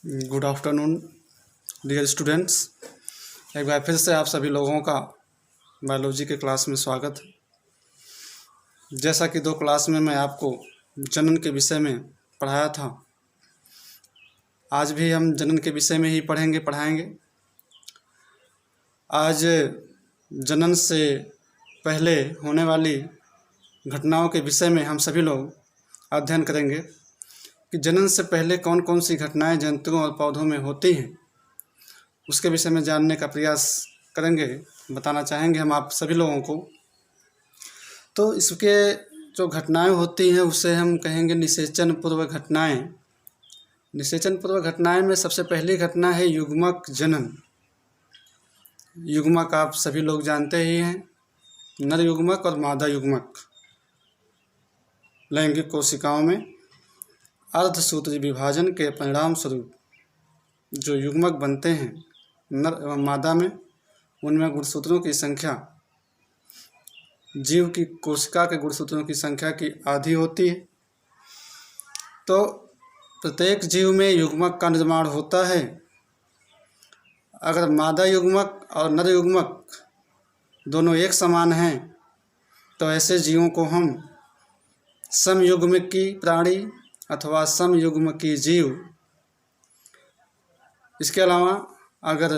Good afternoon dear students. एक बार फिर से आप सभी लोगों का बायोलॉजी के क्लास में स्वागत। जैसा कि 2 क्लास में मैं आपको जनन के विषय में पढ़ाया था, आज भी हम जनन के विषय में ही पढ़ाएंगे। आज जनन से पहले होने वाली घटनाओं के विषय में हम सभी लोग अध्ययन करेंगे कि जनन से पहले कौन कौन सी घटनाएं जंतुओं और पौधों में होती हैं, उसके विषय में जानने का प्रयास करेंगे, बताना चाहेंगे हम आप सभी लोगों को। तो इसके जो घटनाएं होती हैं उसे हम कहेंगे निषेचन पूर्व घटनाएं। निषेचन पूर्व घटनाएं में सबसे पहली घटना है युग्मक जनन। युग्मक आप सभी लोग जानते ही हैं, नर युग्मक और मादा युग्मक। लैंगिक कोशिकाओं में अर्धसूत्री विभाजन के परिणाम स्वरूप जो युग्मक बनते हैं नर एवं मादा में, उनमें गुणसूत्रों की संख्या जीव की कोशिका के गुणसूत्रों की संख्या की आधी होती है। तो प्रत्येक जीव में युग्मक का निर्माण होता है। अगर मादा युग्मक और नर युग्मक दोनों एक समान हैं तो ऐसे जीवों को हम समयुग्मकी प्राणी अथवा समयुग्मकी जीव। इसके अलावा अगर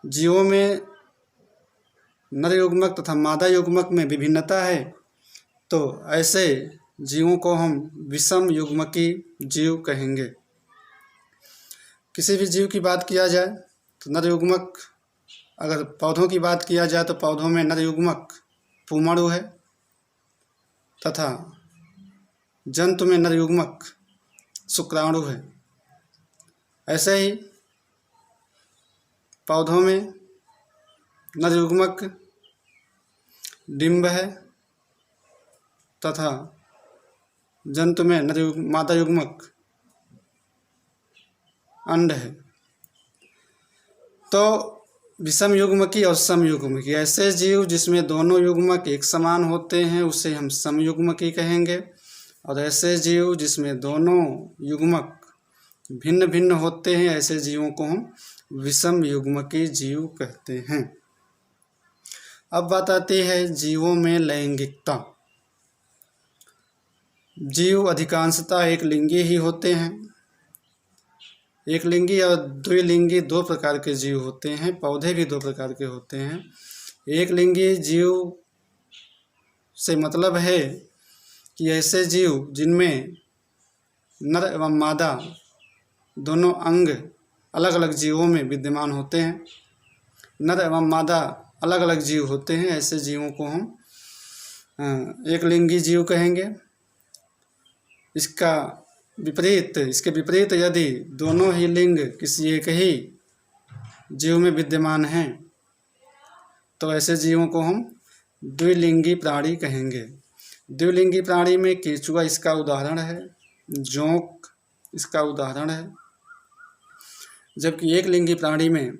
जीवों में नर युग्मक तथा मादा युग्मक में विभिन्नता है तो ऐसे जीवों को हम विषम युग्मकी जीव कहेंगे। किसी भी जीव की बात किया जाए तो नर युग्मक, अगर पौधों की बात किया जाए तो पौधों में नर युग्मक पुमड़ु है तथा जंतु में नर युग्मक शुक्राणु है। ऐसे ही पौधों में नर युग्मक डिंब है तथा जंतु में मादा युग्मक अंड है। तो विषम युग्मकी और समयुग्मकी, ऐसे जीव जिसमें दोनों युग्मक एक समान होते हैं उसे हम समयुग्मकी कहेंगे, और ऐसे जीव जिसमें दोनों युग्मक भिन्न भिन्न होते हैं ऐसे जीवों को हम विषम युग्मकी जीव कहते हैं। अब बात आती है जीवों में लैंगिकता। जीव अधिकांशतः एक लिंगी ही होते हैं। एक लिंगी और द्विलिंगी 2 प्रकार के जीव होते हैं। पौधे भी 2 प्रकार के होते हैं। एक लिंगी जीव से मतलब है कि ऐसे जीव जिनमें नर एवं मादा दोनों अंग अलग अलग जीवों में विद्यमान होते हैं। नर एवं मादा अलग अलग जीव होते हैं, ऐसे जीवों को हम एक लिंगी जीव कहेंगे। इसके विपरीत यदि दोनों ही लिंग किसी एक ही जीव में विद्यमान हैं तो ऐसे जीवों को हम द्विलिंगी प्राणी कहेंगे। द्विलिंगी प्राणी में केंचुआ इसका उदाहरण है, जोंक इसका उदाहरण है। जबकि एक लिंगी प्राणी में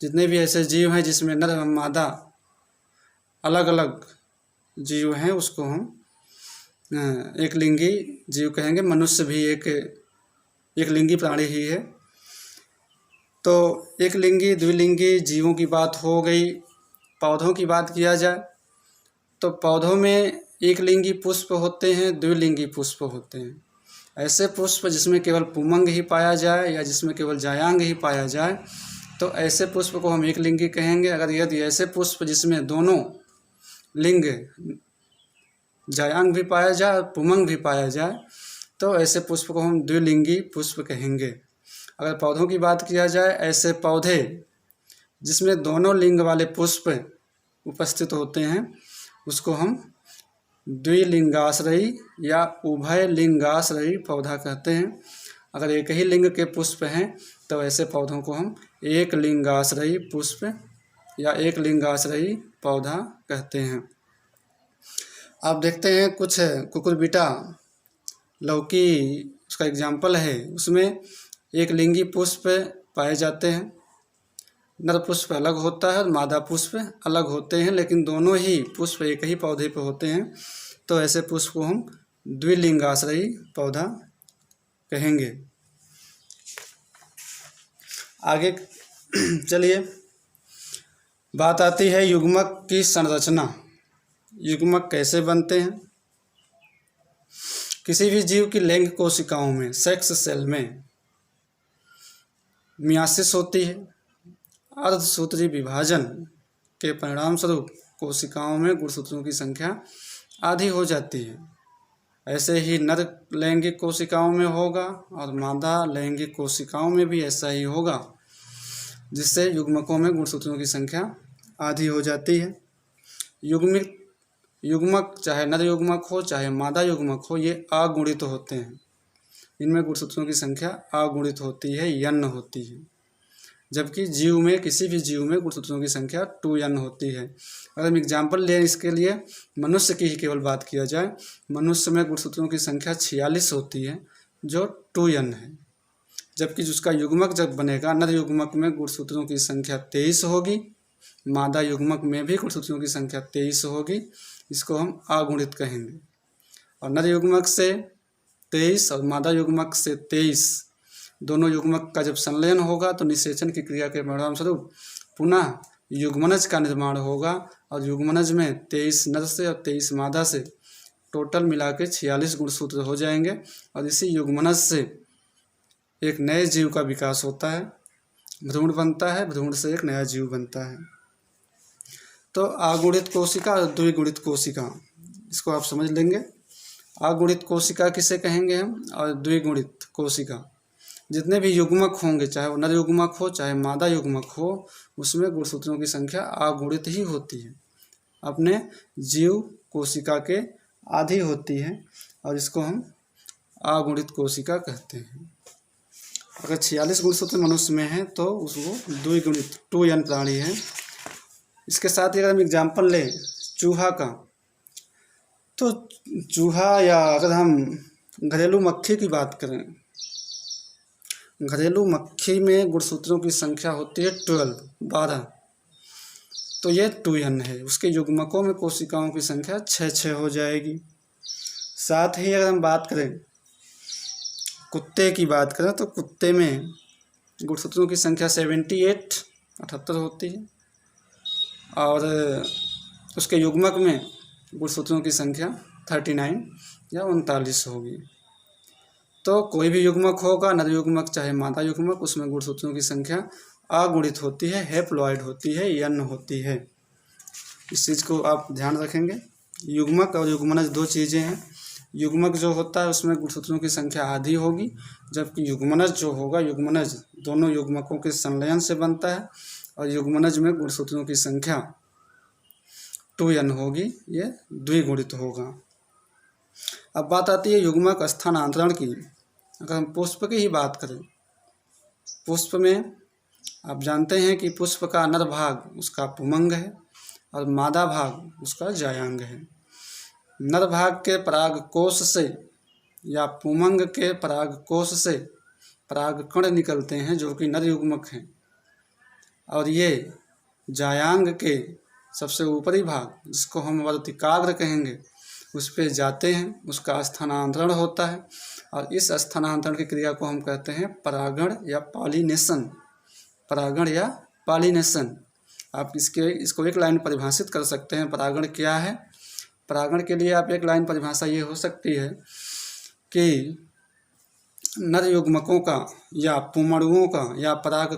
जितने भी ऐसे जीव हैं जिसमें नर एवं मादा अलग अलग जीव हैं उसको हम एक लिंगी जीव कहेंगे। मनुष्य भी एक लिंगी प्राणी ही है। तो एक लिंगी द्विलिंगी जीवों की बात हो गई। पौधों की बात किया जाए तो पौधों में एक लिंगी पुष्प होते हैं, द्विलिंगी पुष्प होते हैं। ऐसे पुष्प जिसमें केवल पुमंग ही पाया जाए या जिसमें केवल जायांग ही पाया जाए तो ऐसे पुष्प को हम एक लिंगी कहेंगे। अगर यदि ऐसे पुष्प जिसमें दोनों लिंग जायांग भी पाया जाए और पुमंग भी पाया जाए तो ऐसे पुष्प को हम द्विलिंगी पुष्प कहेंगे। अगर पौधों की बात किया जाए, ऐसे पौधे जिसमें दोनों लिंग वाले पुष्प उपस्थित होते हैं उसको हम द्विलिंगाश्रयी या उभय लिंगाश्रयी पौधा कहते हैं। अगर एक ही लिंग के पुष्प हैं तो ऐसे पौधों को हम एक लिंगाश्रयी पुष्प या एक लिंगाश्रयी पौधा कहते हैं। आप देखते हैं कुछ कुकुरबिटा लौकी उसका एग्जाम्पल है, उसमें एक लिंगी पुष्प पाए जाते हैं। नर पुष्प अलग होता है और मादा पुष्प अलग होते हैं, लेकिन दोनों ही पुष्प एक ही पौधे पर होते हैं। तो ऐसे पुष्प को हम द्विलिंगाश्रयी पौधा कहेंगे। आगे चलिए, बात आती है युग्मक की संरचना। युग्मक कैसे बनते हैं? किसी भी जीव की लिंग कोशिकाओं में, सेक्स सेल में मियासिस होती है। अर्धसूत्री विभाजन के परिणाम स्वरूप कोशिकाओं में गुणसूत्रों की संख्या आधी हो जाती है। ऐसे ही नर लैंगिक कोशिकाओं में होगा और मादा लैंगिक कोशिकाओं में भी ऐसा ही होगा, जिससे युग्मकों में गुणसूत्रों की संख्या आधी हो जाती है। युग्मक चाहे नर युग्मक हो चाहे मादा युग्मक हो, ये अगुणित होते हैं। इनमें गुणसूत्रों की संख्या अगुणित होती है, n होती है। जबकि जीव में, किसी भी जीव में गुणसूत्रों की संख्या 2n होती है। अगर हम एग्जाम्पल लें इसके लिए, मनुष्य की ही केवल बात किया जाए, मनुष्य में गुणसूत्रों की संख्या 46 होती है, जो 2n है। जबकि जिसका युग्मक जब बनेगा, नर युग्मक में गुणसूत्रों की संख्या 23 होगी, मादा युग्मक में भी गुणसूत्रों की संख्या 23 होगी। इसको हम अगुणित कहेंगे। और नर युग्मक से 23 और मादा युग्मक से 23 दोनों युग्मक का जब संलयन होगा तो निषेचन की क्रिया के परिणाम स्वरूप पुनः युग्मनज का निर्माण होगा। और युग्मनज में 23 नर से और 23 मादा से टोटल मिला के 46 गुणसूत्र हो जाएंगे। और इसी युग्मनज से एक नए जीव का विकास होता है, भ्रूण बनता है, भ्रूण से एक नया जीव बनता है। तो अगुणित कोशिका और द्विगुणित कोशिका, इसको आप समझ लेंगे। अगुणित कोशिका किसे कहेंगे हम, और द्विगुणित कोशिका, जितने भी युग्मक होंगे, चाहे वो नर युग्मक हो चाहे मादा युग्मक हो, उसमें गुणसूत्रों की संख्या अगुणित ही होती है, अपने जीव कोशिका के आधी होती है। और इसको हम अगुणित कोशिका कहते हैं। अगर 46 गुणसूत्र मनुष्य में है तो उसको द्विगुणित 2n प्राणी है। इसके साथ ही अगर हम एग्जाम्पल लें चूहा का, तो चूहा, या अगर हम घरेलू मक्खी की बात करें, घरेलू मक्खी में गुणसूत्रों की संख्या होती है 12, तो ये 2n है। उसके युग्मकों में कोशिकाओं की संख्या 6 हो जाएगी। साथ ही अगर हम बात करें कुत्ते की बात करें, तो कुत्ते में गुणसूत्रों की संख्या 78 होती है। और उसके युग्मक में गुणसूत्रों की संख्या 39 या 39 होगी। तो कोई भी युग्मक होगा, नर युग्मक चाहे मादा युग्मक, उसमें गुणसूत्रों की संख्या अगुणित होती है, हैप्लॉइड होती है, n होती है। इस चीज़ को आप ध्यान रखेंगे। युग्मक और युग्मनज दो चीज़ें हैं। युग्मक जो होता है उसमें गुणसूत्रों की संख्या आधी होगी, जबकि युग्मनज जो होगा, युग्मनज दोनों युग्मकों के संलयन से बनता है और युग्मनज में गुणसूत्रों की संख्या 2n होगी, ये द्विगुणित होगा। अब बात आती है युग्मक स्थानांतरण की। अगर हम पुष्प की ही बात करें, पुष्प में आप जानते हैं कि पुष्प का नर भाग उसका पुमंग है और मादा भाग उसका जायांग है। नर भाग के परागकोश से या पुमंग के परागकोश से परागकण निकलते हैं जो कि नर युग्मक हैं, और ये जायांग के सबसे ऊपरी भाग, जिसको हम वर्तिकाग्र कहेंगे, उस पे जाते हैं, उसका स्थानांतरण होता है। और इस स्थानांतरण की क्रिया को हम कहते हैं परागण या पॉलिनेशन। परागण या पॉलिनेशन, आप इसको एक लाइन परिभाषित कर सकते हैं। परागण क्या है? परागण के लिए आप एक लाइन परिभाषा ये हो सकती है कि नर युग्मकों का या पुमड़ुओं का या पराग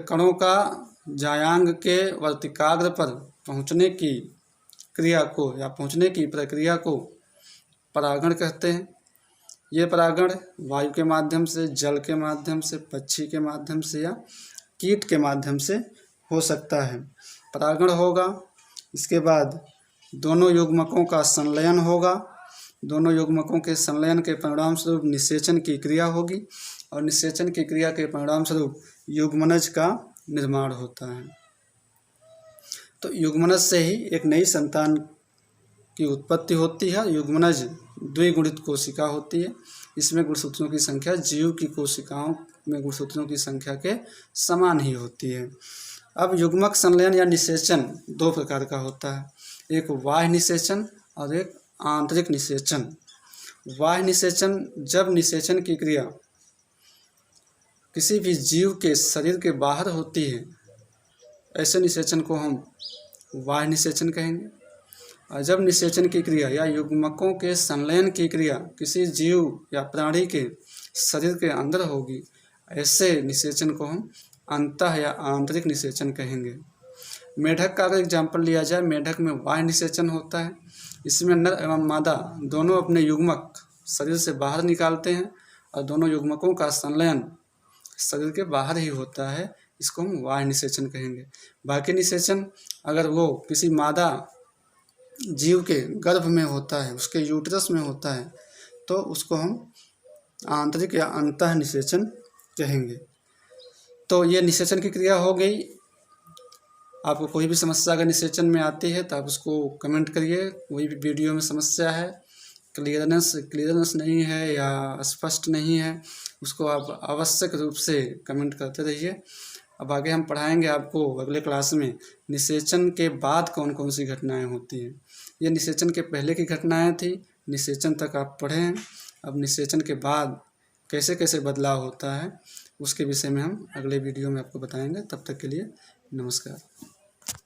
कणों का जायांग के वर्तिकाग्र पर पहुंचने की क्रिया को या पहुंचने की प्रक्रिया को परागण कहते हैं। ये परागण वायु के माध्यम से, जल के माध्यम से, पक्षी के माध्यम से या कीट के माध्यम से हो सकता है। परागण होगा, इसके बाद दोनों युग्मकों का संलयन होगा, दोनों युग्मकों के संलयन के परिणाम स्वरूप निषेचन की क्रिया होगी और निषेचन की क्रिया के परिणाम स्वरूप युग्मनज का निर्माण होता है। तो युग्मनज से ही एक नई संतान की उत्पत्ति होती है। युग्मनज द्विगुणित कोशिका होती है। इसमें गुणसूत्रों की संख्या जीव की कोशिकाओं में गुणसूत्रों की संख्या के समान ही होती है। अब युग्मक संलयन या निषेचन दो प्रकार का होता है, एक बाह्य निषेचन और एक आंतरिक निषेचन। बाह्य निषेचन, जब निषेचन की क्रिया किसी भी जीव के शरीर के बाहर होती है, ऐसे निषेचन को हम बाह्य निषेचन कहेंगे। और जब निषेचन की क्रिया या युग्मकों के संलयन की क्रिया किसी जीव या प्राणी के शरीर के अंदर होगी, ऐसे निषेचन को हम अंतः या आंतरिक निषेचन कहेंगे। मेढक का अगर एग्जाम्पल लिया जाए, मेढक में बाह्य निषेचन होता है। इसमें नर एवं मादा दोनों अपने युग्मक शरीर से बाहर निकालते हैं और दोनों युग्मकों का संलयन शरीर के बाहर ही होता है, इसको हम बाह्य निषेचन कहेंगे। बाकी निषेचन अगर वो किसी मादा जीव के गर्भ में होता है, उसके यूट्रस में होता है, तो उसको हम आंतरिक या अंतः निषेचन कहेंगे। तो ये निषेचन की क्रिया हो गई। आपको कोई भी समस्या अगर निषेचन में आती है तो आप उसको कमेंट करिए। कोई भी वीडियो में समस्या है, क्लियरनेस नहीं है या स्पष्ट नहीं है, उसको आप आवश्यक रूप से कमेंट करते रहिए। अब आगे हम पढ़ाएंगे आपको अगले क्लास में निषेचन के बाद कौन कौन सी घटनाएं होती हैं। ये निषेचन के पहले की घटनाएं थी, निषेचन तक आप पढ़े हैं। अब निषेचन के बाद कैसे कैसे बदलाव होता है उसके विषय में हम अगले वीडियो में आपको बताएंगे। तब तक के लिए नमस्कार।